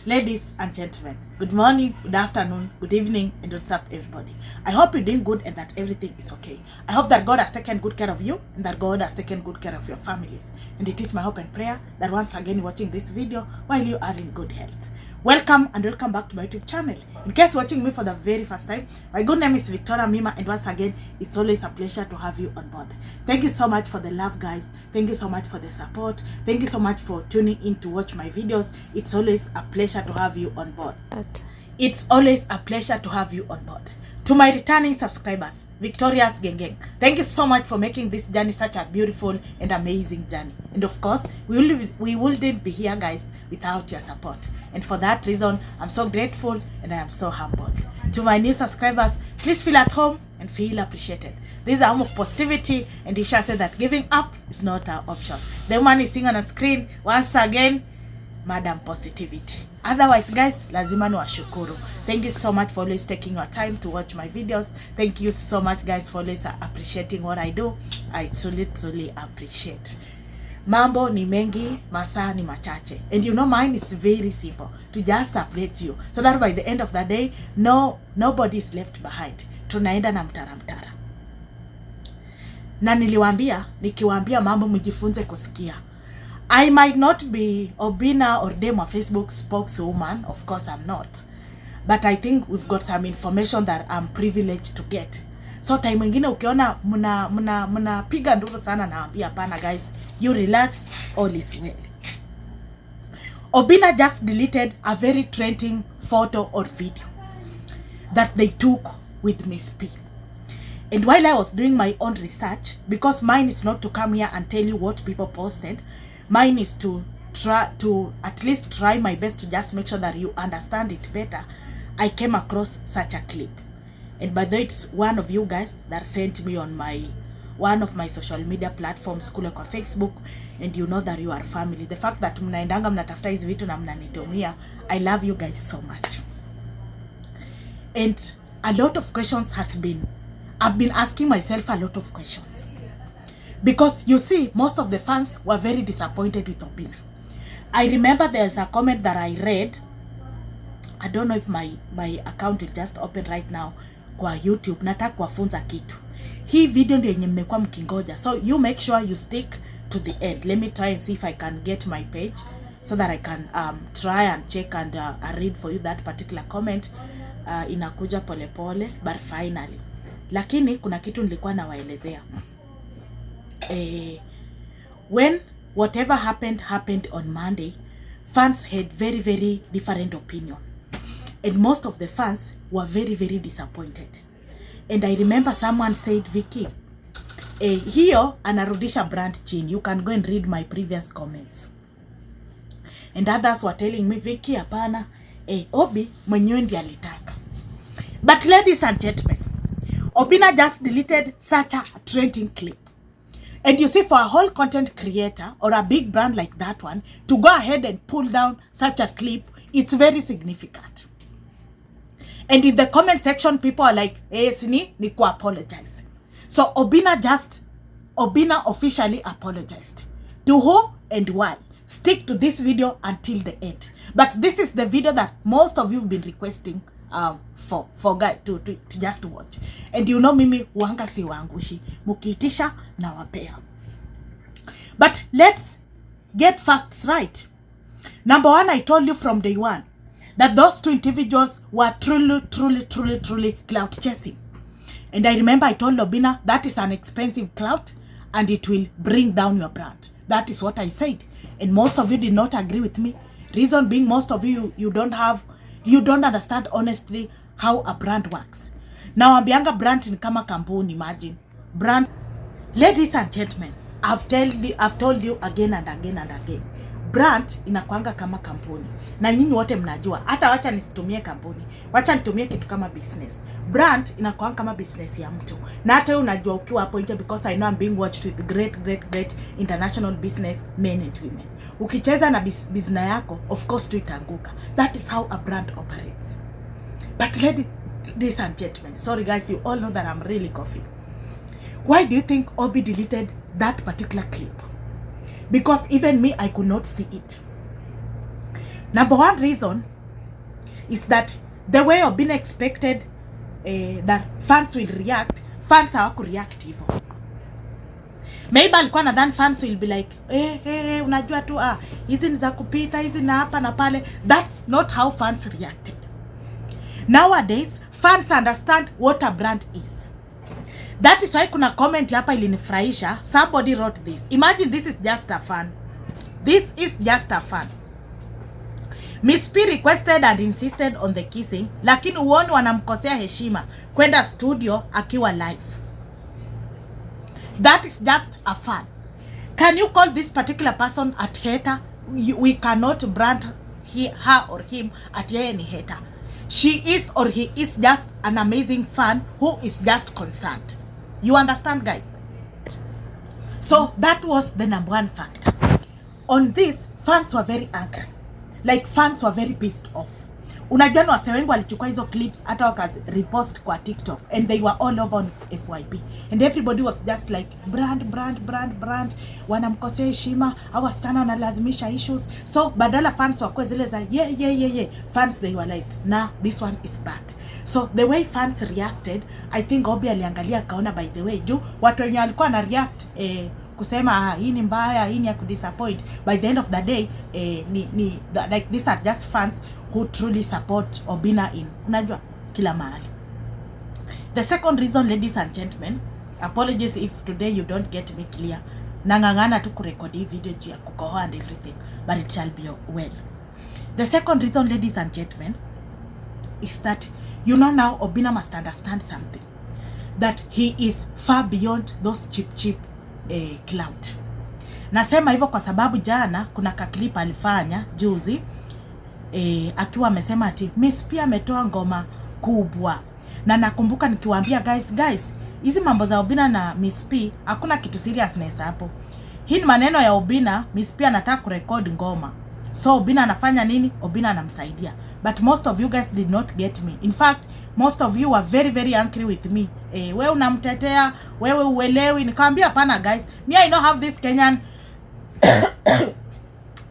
Yes, ladies and gentlemen, good morning, good afternoon, good evening, and what's up, everybody? I hope you're doing good and that everything is okay. I hope that God has taken good care of you and that God has taken good care of your families. And it is my hope and prayer that once again you're watching this video while you are in good health. Welcome and welcome back to my YouTube channel. In case you're watching me for the very first time, my good name is Victoria Mima, and once again, it's always a pleasure to have you on board. Thank you so much for the love, guys. Thank you so much for the support. Thank you so much for tuning in to watch my videos. It's always a pleasure to have you on board. It's always a pleasure to have you on board. To my returning subscribers, Victoria's Geng, thank you so much for making this journey such a beautiful and amazing journey. And of course, we wouldn't be here, guys, without your support. And for that reason, I'm so grateful and I am so humbled. To my new subscribers, please feel at home and feel appreciated. This is a home of positivity, and you shall say that giving up is not our option. The woman is seeing on the screen, once again, Madam Positivity. Otherwise, guys, lazima niwashukuru. Thank you so much for always taking your time to watch my videos. Thank you so much, guys, for always appreciating what I do. I truly appreciate. Mambo ni mengi, masaa ni machache. And you know, mine is very simple. To just update you. So that by the end of the day, nobody is left behind. Tunaenda na mtara. Na nikiwaambia mambo mjifunze kusikia. I might not be Obinna or Demo Facebook spokeswoman. Of course, I'm not. But I think we've got some information that I'm privileged to get. So time mwingine ukiona muna piga nduru sana, naambia hapana, guys, you relax, all is well. Obinna just deleted a very trending photo or video that they took with Miss P. And while I was doing my own research, because mine is not to come here and tell you what people posted, mine is to at least try my best to just make sure that you understand it better. I came across such a clip. And by the way, it's one of you guys that sent me on one of my social media platforms, kule kwa Facebook, and you know that you are family. The fact that mnaendanga mnatafuta hizi vitu na mnanitumia, I love you guys so much. And a lot of questions I've been asking myself a lot of questions. Because you see, most of the fans were very disappointed with Obinna. I remember there's a comment that I read. I don't know if my account will just open right now kwa YouTube. Nataka kuwafunza kitu. Hii video ndio yenye mmekuwa mkingoja. So you make sure you stick to the end. Let me try and see if I can get my page so that I can try and check and read for you that particular comment. Inakuja pole, but finally. Lakini kuna kitu nilikuwa nawaelezea. When whatever happened on Monday, fans had very different opinion. And most of the fans were very disappointed. And I remember someone said, Vicky, hiyo anarudisha brand chini. You can go and read my previous comments. And others were telling me, Vicky, hapana, Obi mwenyewe ndiye alitaka. But ladies and gentlemen, Obinna just deleted such a trending clip. And you see, for a whole content creator or a big brand like that one to go ahead and pull down such a clip, it's very significant. And in the comment section, people are like, sini ni ku apologize. So Obinna officially apologized. To who and why? Stick to this video until the end. But this is the video that most of you have been requesting for guys to just watch. And you know mimi wanga si wangushi, mukiitisha na wapea. But let's get facts right. Number one, I told you from day one that those two individuals were truly clout chasing. And I remember I told Obinna that is an expensive clout and it will bring down your brand. That is what I said. And most of you did not agree with me. Reason being, most of you don't understand honestly how a brand works. Now ambianga brand ni kama kampuni, imagine. Brand, ladies and gentlemen, I've told you again and again. Brand inakuanga kama kampuni. Na nyinyi wote mnajua. Hata wacha nisitumie kampuni. Wacha nitumie kitu kama business. Brand inakuanga kama business ya mtu. Na hata wewe unajua ukiwa hapo nje, because I know I'm being watched with great international business men and women. Ukicheza na business yako, of course tu itaanguka. That is how a brand operates. But ladies and gentlemen, sorry guys, you all know that I'm really coughing. Why do you think Obi deleted that particular clip? Because even me, I could not see it. Number one reason is that the way Obinna expected that fans will react, fans hawakureact hivyo. Maybe alikuwa nadhani fans will be like, unajua tu hizi ni za kupita, hizi na hapa na pale. That's not how fans reacted. Nowadays, fans understand what a brand is. That is why kuna comment hapa ilinifurahisha. Somebody wrote this. Imagine this is just a fan. This is just a fan. Miss P requested and insisted on the kissing, lakini uoni wanamkosea heshima kwenda studio akiwa live. That is just a fan. Can you call this particular person a hater? We cannot brand her or him at yeye ni hater. She is or he is just an amazing fan who is just concerned. You understand, guys? So that was the number one factor. On this, fans were very angry. Like, fans were very pissed off. Unajua ni wase wengi walichukua hizo clips hata wakazi repost kwa TikTok and they were all over on FYP and everybody was just like brand wanamkosea heshima au wasichana wanalazimisha issues. So badala fans wakwe zile za yeah fans, they were like nah, this one is bad. So the way fans reacted, I think Obi aliangalia akaona, by the way, juu watu wenye walikuwa na react kusema hii ni mbaya, hii ni ya kudisappoint, by the end of the day like these are just fans who truly support Obinna in unajua kila mahali. The second reason, ladies and gentlemen, apologies if today you don't get me clear. Nangangana tu kurekodi hii video juu ya kukohoa and everything, but it shall be well. The second reason, ladies and gentlemen, is that you know now Obinna must understand something, that he is far beyond those cheap clout. Nasema hivyo kwa sababu jana kuna clip alifanya juzi akiwa amesema ati Miss P ametoa ngoma kubwa, na nakumbuka nikiwaambia guys hizi mambo za Obinna na Miss P hakuna kitu seriousness hapo. Hii ni maneno ya Obinna. Miss P anataka kurekodi ngoma, so Obinna anafanya nini? Obinna anamsaidia. But most of you guys did not get me. In fact, most of you were very angry with me. Wewe unamtetea, wewe uelewi. Nikamwambia hapana guys, me I know how this Kenyan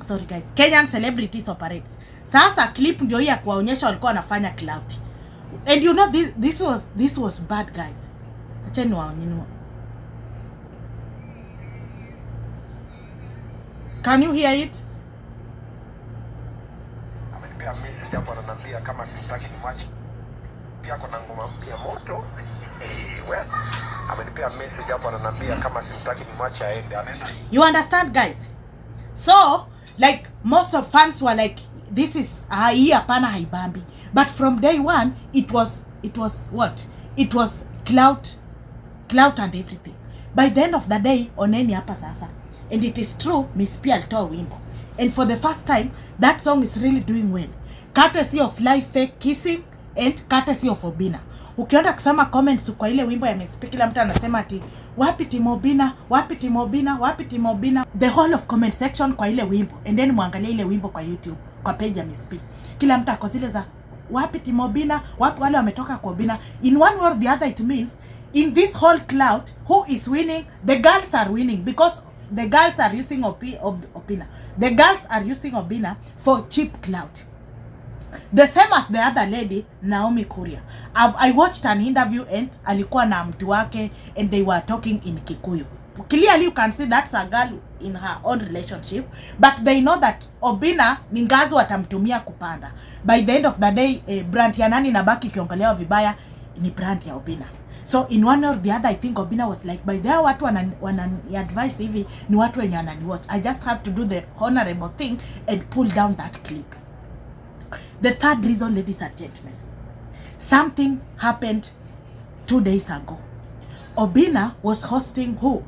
sorry guys, Kenyan celebrities operates. Sasa clip ndio hii ya kuwaonyesha walikuwa wanafanya clout. And you know this was bad guys. Acheni waonyinua. Can you hear it? Amenipea message hapo ananiambia kama sitaki ni match yako na ngoma mpya moto. Well, amenipea message hapo ananiambia kama sitaki ni match aende anaenda. You understand guys? So like most of fans were like, this is hii hapana haibambi. But from day one it was what? It was clout and everything. By the end of the day oneni hapa sasa. And it is true, Miss P alitoa wimbo. And for the first time, that song is really doing well. Courtesy of live fake kissing and courtesy of Obinna. Ukienda kusoma comments kwa ile wimbo ya Miss P, kila mtu anasema ati wapi Team Obinna, wapi Team Obinna, wapi Team Obinna. The whole of comment section kwa ile wimbo. And then muangalie ile wimbo kwa YouTube, kwa page ya Miss P. Kila mtu ako zile za wapi Team Obinna, wapi wale wametoka kwa Obinna. In one way or the other, it means in this whole clout, who is winning? The girls are winning because the girls are using Obinna. The girls are using Obinna for cheap clout. The same as the other lady, Naomi Kuria. I watched an interview and alikuwa na mtu wake and they were talking in Kikuyu. Clearly you can see that's a girl in her own relationship, but they know that Obinna ni ngazi watamtumia kupanda. By the end of the day, brand ya nani nabaki kiongelewa vibaya ni brand ya Obinna. So in one or the other, I think Obinna was like, by the way, watu wanani advice hivi ni watu wenye wanani watch. I just have to do the honorable thing and pull down that clip. The third reason, ladies and gentlemen, something happened 2 days ago. Obinna was hosting who?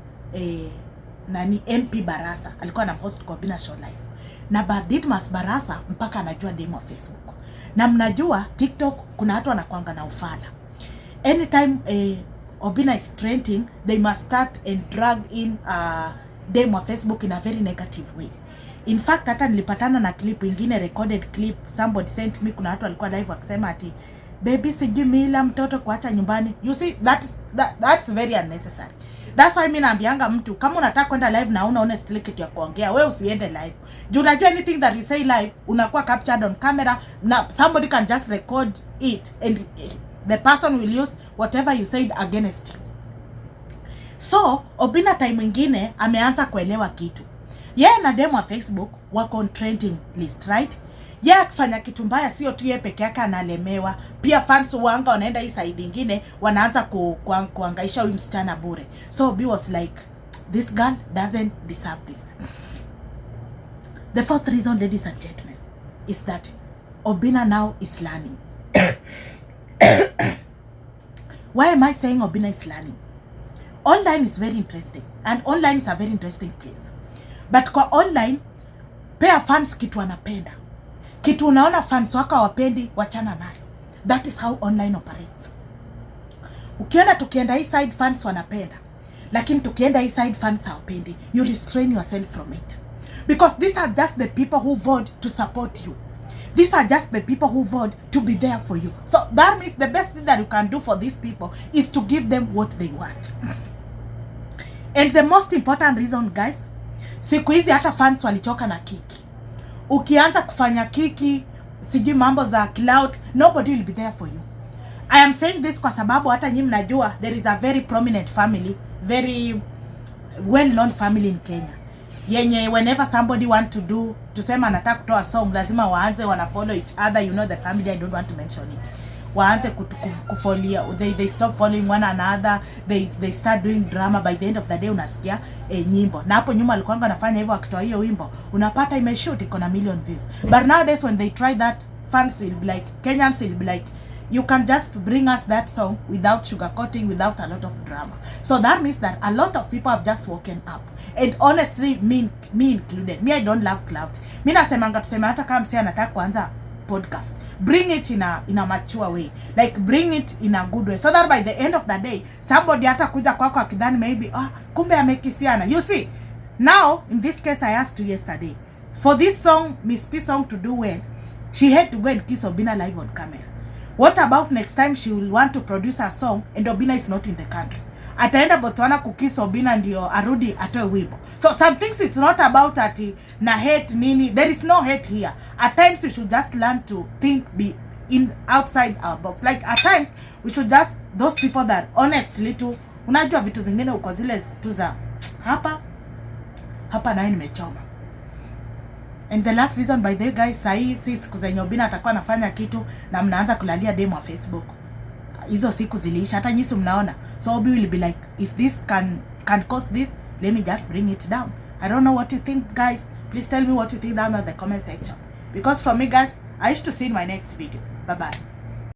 Nani MP Barasa. Alikuwa na host kwa Obinna show live. Na Badidmas Barasa mpaka anajua demo wa Facebook. Na mnajua TikTok kuna watu wanakuanga na ufala. Anytime Obinna is trending, they must start and drag in demo wa Facebook in a very negative way. In fact, hata nilipatana na clip ingine, recorded clip, somebody sent me, kuna watu walikuwa live wakisema ati Bebii sijui mila mtoto kuacha nyumbani. You see, that's very unnecessary. That's why mimi naambianga mtu kama unataka kwenda live na una honestly kitu ya kuongea, wewe usiende live. Juu unajua anything that you say live unakuwa captured on camera na somebody can just record it and the person will use whatever you said against you. So Obinna time mwingine ameanza kuelewa kitu. Yeye na demo wa Facebook wako on trending list, right? Yeye akifanya kitu mbaya sio tu yeye peke yake analemewa, pia fans wanga wanaenda hii side nyingine wanaanza kuangaisha huyu msichana bure. So B was like, this girl doesn't deserve this. The fourth reason, ladies and gentlemen, is that Obinna now is learning. Why am I saying Obinna is learning? Online is very interesting and online is a very interesting place. But kwa online, pea fans kitu wanapenda. Kitu unaona fans wako hawapendi, wachana nayo. That is how online operates. Ukiona tukienda hii side fans wanapenda, lakini tukienda hii side fans hawapendi, you restrain yourself from it. Because these are just the people who vote to support you. These are just the people who vote to be there for you. So that means the best thing that you can do for these people is to give them what they want. And the most important reason, guys, siku hizi hata fans walichoka na kiki. Ukianza kufanya kiki, sijui mambo za clout, nobody will be there for you. I am saying this kwa sababu hata nyinyi mnajua there is a very prominent family, very well known family in Kenya. Yenye whenever somebody want to do, tusema anataka kutoa song, lazima waanze wanafollow each other. You know the family, I don't want to mention it. Waanze kufolia, they stop following one another, they start doing drama. By the end of the day unasikia nyimbo. Na hapo nyuma alikuwa anafanya hivyo, akitoa hiyo wimbo unapata imeshoot iko na million views. But nowadays when they try that, fans will be like, Kenyans will be like, you can just bring us that song without sugarcoating, without a lot of drama. So that means that a lot of people have just woken up. And honestly, me included. Me, I don't love clout. Mi nasemanga tuseme hata kama msee anataka kuanza podcast, bring it in a mature way. Like bring it in a good way. So that by the end of the day, somebody hata kuja kwako akidhani maybe, kumbe amekisiana. You see, now in this case I asked you yesterday, for this song, Miss P song to do well, she had to go and kiss Obinna live on camera. What about next time she will want to produce a song and Obinna is not in the country? Ataenda Botswana kukiss Obinna ndio arudi atoe wimbo. So some things it's not about ati na hate nini. There is no hate here. At times we should just learn to think, be in outside our box. Like at times we should just, those people that honestly tu, unajua vitu zingine uko zile tu za hapa nayo nimechoma. And the last reason, by the way guys, sahi si siku zenye Obinna atakuwa anafanya kitu na mnaanza kulalia demo wa Facebook. Hizo siku ziliisha, hata nyinyi mnaona. So Obi will be like, if this can cause this, let me just bring it down. I don't know what you think, guys. Please tell me what you think down in the comment section. Because from me, guys, I wish to see in my next video. Bye bye.